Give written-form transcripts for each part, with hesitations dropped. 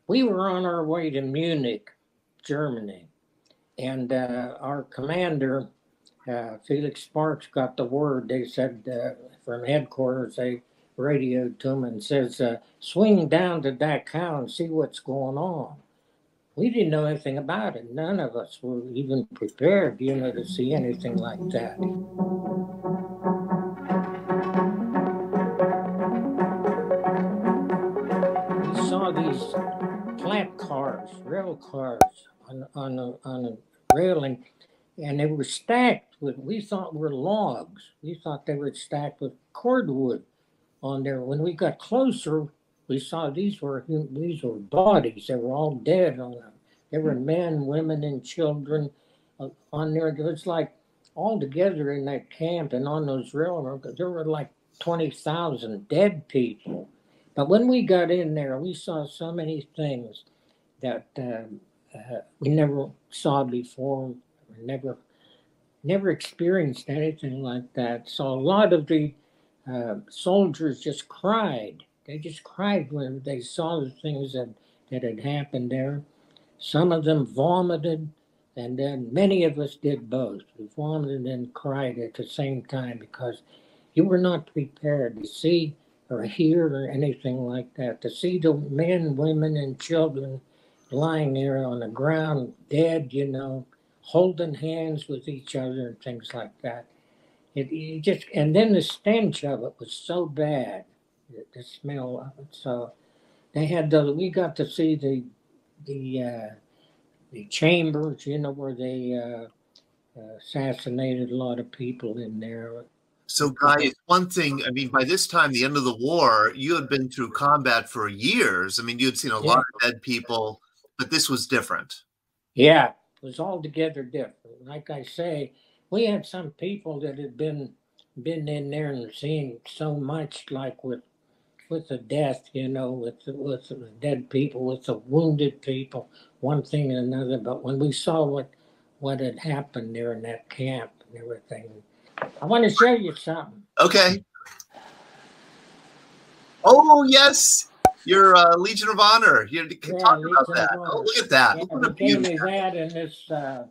we were on our way to Munich, Germany, and our commander, Felix Sparks, got the word. They said from headquarters, they radioed to him and says, swing down to Dachau and see what's going on. We didn't know anything about it. None of us were even prepared, to see anything like that. We saw these flat cars, rail cars on a railing, and they were stacked with, we thought were logs. We thought they were stacked with cordwood on there. When we got closer, we saw these were bodies. They were all dead on them. There were men, women, and children on there. It was like all together in that camp and on those railroads. There were like 20,000 dead people. But when we got in there, we saw so many things that we never saw before. Never experienced anything like that. So a lot of the soldiers just cried. They just cried when they saw the things that had happened there. Some of them vomited, and then many of us did both. We vomited and cried at the same time because you were not prepared to see or hear or anything like that. To see the men, women, and children lying there on the ground, dead, holding hands with each other and things like that. It just, and then the stench of it was so bad, the smell of it. So they had we got to see the chambers, where they assassinated a lot of people in there. So, Guy, one thing, I mean, by this time, the end of the war, you had been through combat for years. I mean, you had seen a lot of dead people, but this was different. Yeah, it was altogether different. Like I say, we had some people that had been in there and seen so much, like with the death, with the dead people, with the wounded people, one thing and another. But when we saw what had happened there in that camp and everything, I want to show you something. Okay. Oh, yes. Your Legion of Honor. You can talk about that. Oh, look at that. Yeah, they gave me that in this. I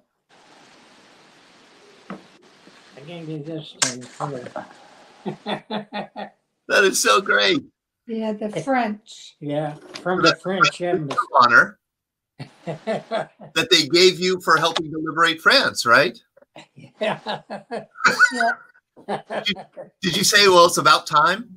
gave you this thing here. That is so great. Yeah, the French. Yeah, from the French embassy. Honor that they gave you for helping to liberate France, right? Yeah. Did you say, well, it's about time?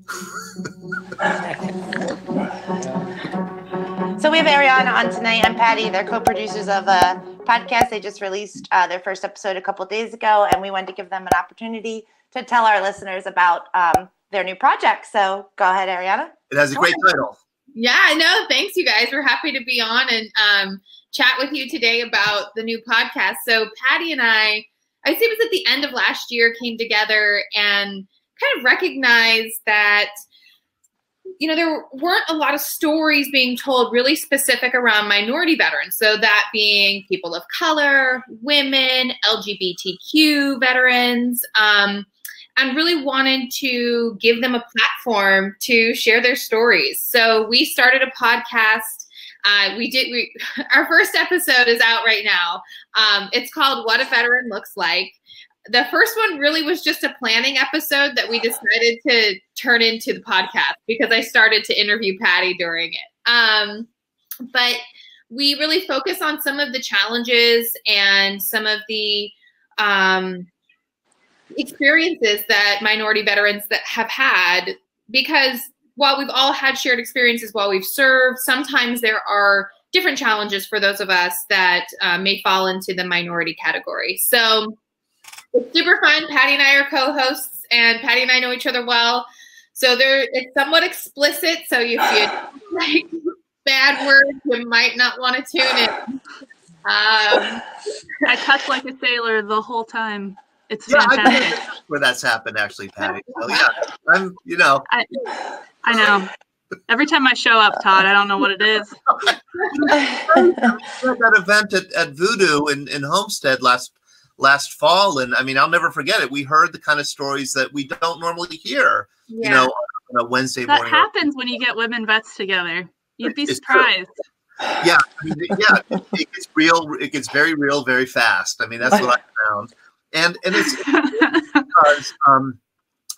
So we have Aryanna on tonight and Patti. They're co-producers of a podcast. They just released their first episode a couple of days ago, and we wanted to give them an opportunity to tell our listeners about their new project. So go ahead, Aryanna. It has a great title. Yeah, no, thanks, you guys. We're happy to be on and chat with you today about the new podcast. So Patti and I'd say it was at the end of last year, came together and kind of recognized that, there weren't a lot of stories being told really specific around minority veterans. So that being people of color, women, LGBTQ veterans, and really wanted to give them a platform to share their stories. So we started a podcast. Our first episode is out right now. It's called What a Veteran Looks Like. The first one really was just a planning episode that we decided to turn into the podcast because I started to interview Patti during it. But we really focus on some of the challenges and some of the experiences that minority veterans that have had, because while we've all had shared experiences while we've served, sometimes there are different challenges for those of us that may fall into the minority category. So it's super fun. Patti and I are co-hosts, and Patti and I know each other well. So it's somewhat explicit. So if you like bad words, you might not want to tune in. I touch like a sailor the whole time. It's fantastic. Where that's happened, actually, Patti. So yeah, I know. Every time I show up, Todd, I don't know what it is. That event at Voodoo in Homestead last fall, and I mean, I'll never forget it. We heard the kind of stories that we don't normally hear, on a Wednesday morning. That happens when you get women vets together. You'd be surprised. Yeah, I mean, yeah, it gets real. It gets very real, very fast. I mean, that's what I found, and it's because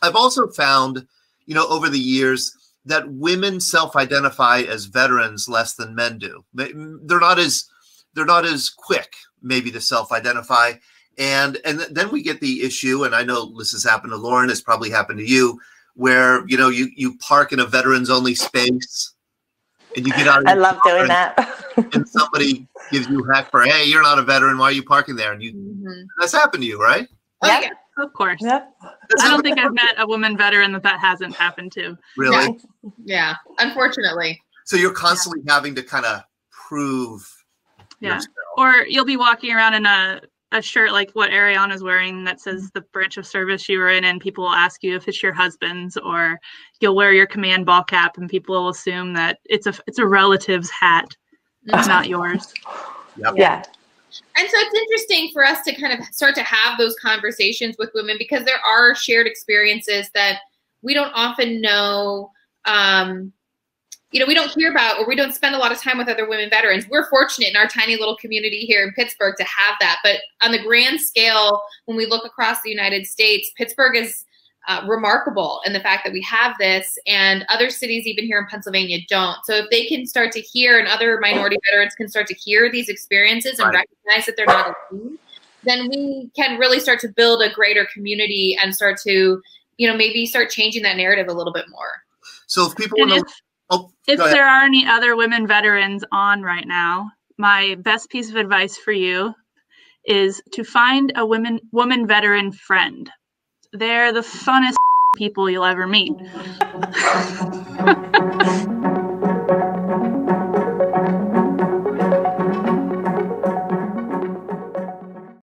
I've also found, over the years that women self-identify as veterans less than men do. They're not as quick, maybe, to self-identify, and then we get the issue, and I know this has happened to Lauren. It's probably happened to you, where you park in a veterans-only space. And you get out of I love doing that. And somebody gives you heck for, hey, you're not a veteran. Why are you parking there? And that's happened to you, right? Yep. Yeah, of course. Yep. I don't think I've met a woman veteran that hasn't happened to. Really? Yeah, unfortunately. So you're constantly having to kind of prove yourself. Or you'll be walking around in a shirt like what Aryanna's wearing that says the branch of service you were in, and people will ask you if it's your husband's, or you'll wear your command ball cap and people will assume that it's a relative's hat. It's not yours. Yep. Yeah. And so it's interesting for us to kind of start to have those conversations with women, because there are shared experiences that we don't often know, we don't hear about, or we don't spend a lot of time with other women veterans. We're fortunate in our tiny little community here in Pittsburgh to have that. But on the grand scale, when we look across the United States, Pittsburgh is remarkable in the fact that we have this, and other cities even here in Pennsylvania don't. So if they can start to hear, and other minority veterans can start to hear these experiences and recognize that they're not alone, then we can really start to build a greater community and start to, maybe start changing that narrative a little bit more. So if people want to... If there are any other women veterans on right now, my best piece of advice for you is to find a woman veteran friend. They're the funnest people you'll ever meet.